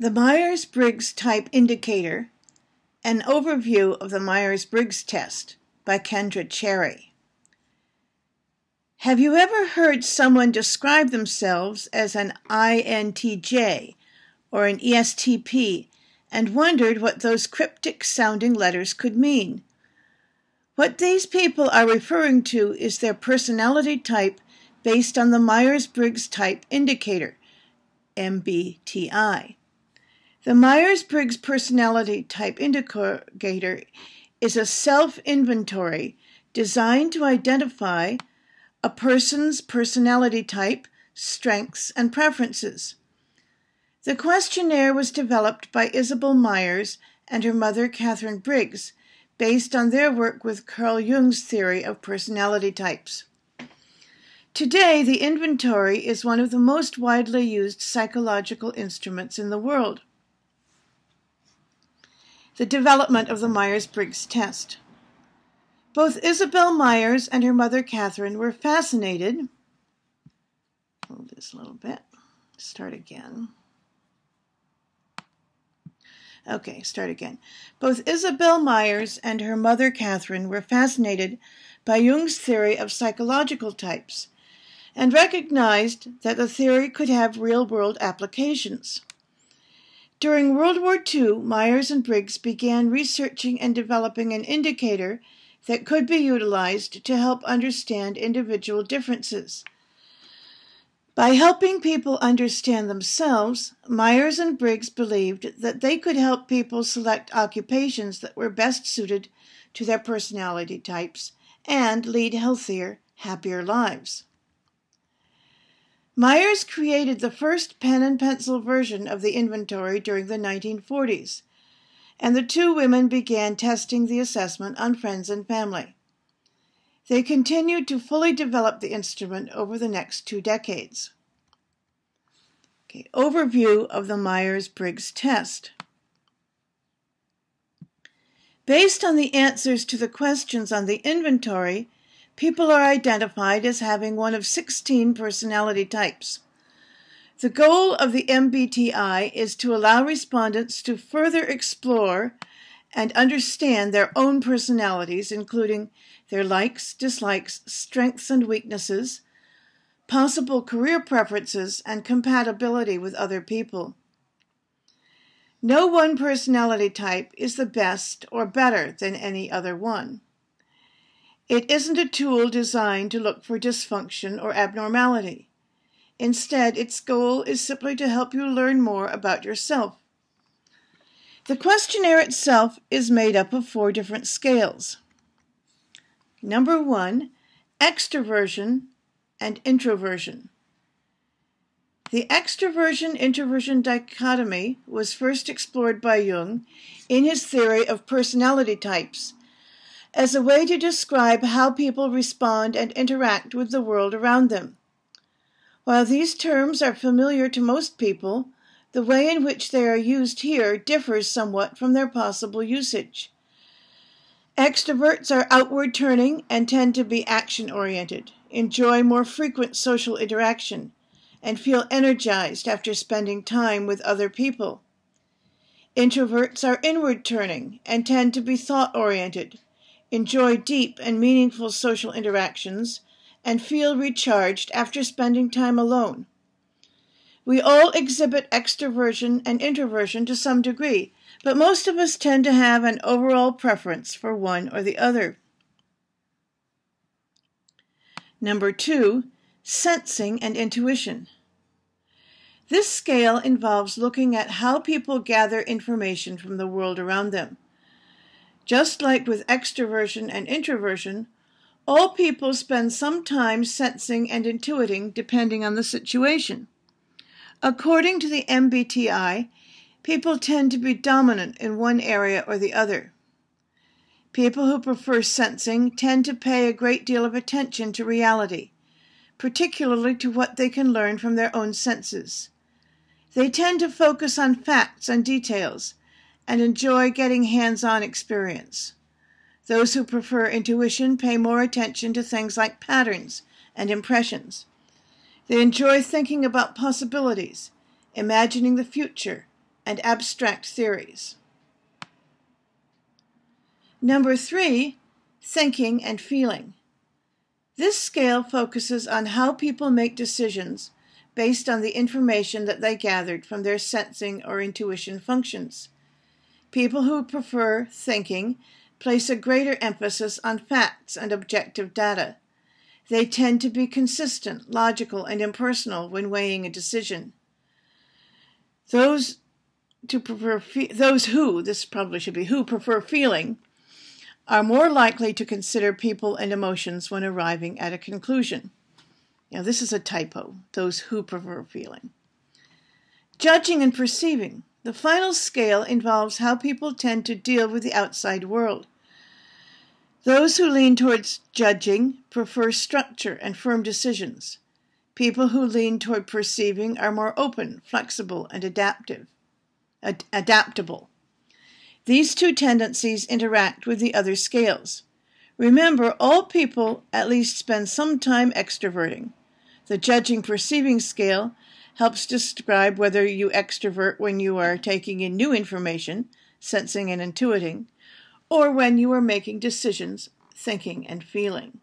The Myers-Briggs Type Indicator, an overview of the Myers-Briggs test by Kendra Cherry. Have you ever heard someone describe themselves as an INTJ or an ESTP and wondered what those cryptic-sounding letters could mean? What these people are referring to is their personality type based on the Myers-Briggs Type Indicator, MBTI. The Myers-Briggs Personality Type Indicator is a self-inventory designed to identify a person's personality type, strengths, and preferences. The questionnaire was developed by Isabel Myers and her mother, Catherine Briggs, based on their work with Carl Jung's theory of personality types. Today, the inventory is one of the most widely used psychological instruments in the world. The development of the Myers-Briggs test. Both Isabel Myers and her mother Catherine were fascinated. Move this a little bit. Start again. Okay, start again. Both Isabel Myers and her mother Catherine were fascinated by Jung's theory of psychological types and recognized that the theory could have real-world applications. During World War II, Myers and Briggs began researching and developing an indicator that could be utilized to help understand individual differences. By helping people understand themselves, Myers and Briggs believed that they could help people select occupations that were best suited to their personality types and lead healthier, happier lives. Myers created the first pen and pencil version of the inventory during the 1940s, and the two women began testing the assessment on friends and family. They continued to fully develop the instrument over the next 2 decades. Okay, overview of the Myers-Briggs test. Based on the answers to the questions on the inventory, people are identified as having one of 16 personality types. The goal of the MBTI is to allow respondents to further explore and understand their own personalities, including their likes, dislikes, strengths and weaknesses, possible career preferences, and compatibility with other people. No one personality type is the best or better than any other one. It isn't a tool designed to look for dysfunction or abnormality. Instead, its goal is simply to help you learn more about yourself. The questionnaire itself is made up of 4 different scales. Number 1, Extraversion and Introversion. The extraversion-introversion dichotomy was first explored by Jung in his theory of personality types as a way to describe how people respond and interact with the world around them. While these terms are familiar to most people, the way in which they are used here differs somewhat from their possible usage. Extroverts are outward-turning and tend to be action-oriented, enjoy more frequent social interaction, and feel energized after spending time with other people. Introverts are inward-turning and tend to be thought-oriented, enjoy deep and meaningful social interactions, and feel recharged after spending time alone. We all exhibit extraversion and introversion to some degree, but most of us tend to have an overall preference for one or the other. Number 2, Sensing and Intuition. This scale involves looking at how people gather information from the world around them. Just like with extraversion and introversion, all people spend some time sensing and intuiting depending on the situation. According to the MBTI, people tend to be dominant in one area or the other. People who prefer sensing tend to pay a great deal of attention to reality, particularly to what they can learn from their own senses. They tend to focus on facts and details and enjoy getting hands-on experience. Those who prefer intuition pay more attention to things like patterns and impressions. They enjoy thinking about possibilities, imagining the future, and abstract theories. Number 3, thinking and feeling. This scale focuses on how people make decisions based on the information that they gathered from their sensing or intuition functions. People who prefer thinking place a greater emphasis on facts and objective data. They tend to be consistent, logical, and impersonal when weighing a decision. Those who prefer feeling are more likely to consider people and emotions when arriving at a conclusion. Now, this is a typo, those who prefer feeling. Judging and perceiving. The final scale involves how people tend to deal with the outside world. Those who lean towards judging prefer structure and firm decisions. People who lean toward perceiving are more open, flexible, and adaptable. These two tendencies interact with the other scales. Remember, all people at least spend some time extroverting. The judging-perceiving scale helps describe whether you extrovert when you are taking in new information, sensing and intuiting, or when you are making decisions, thinking and feeling.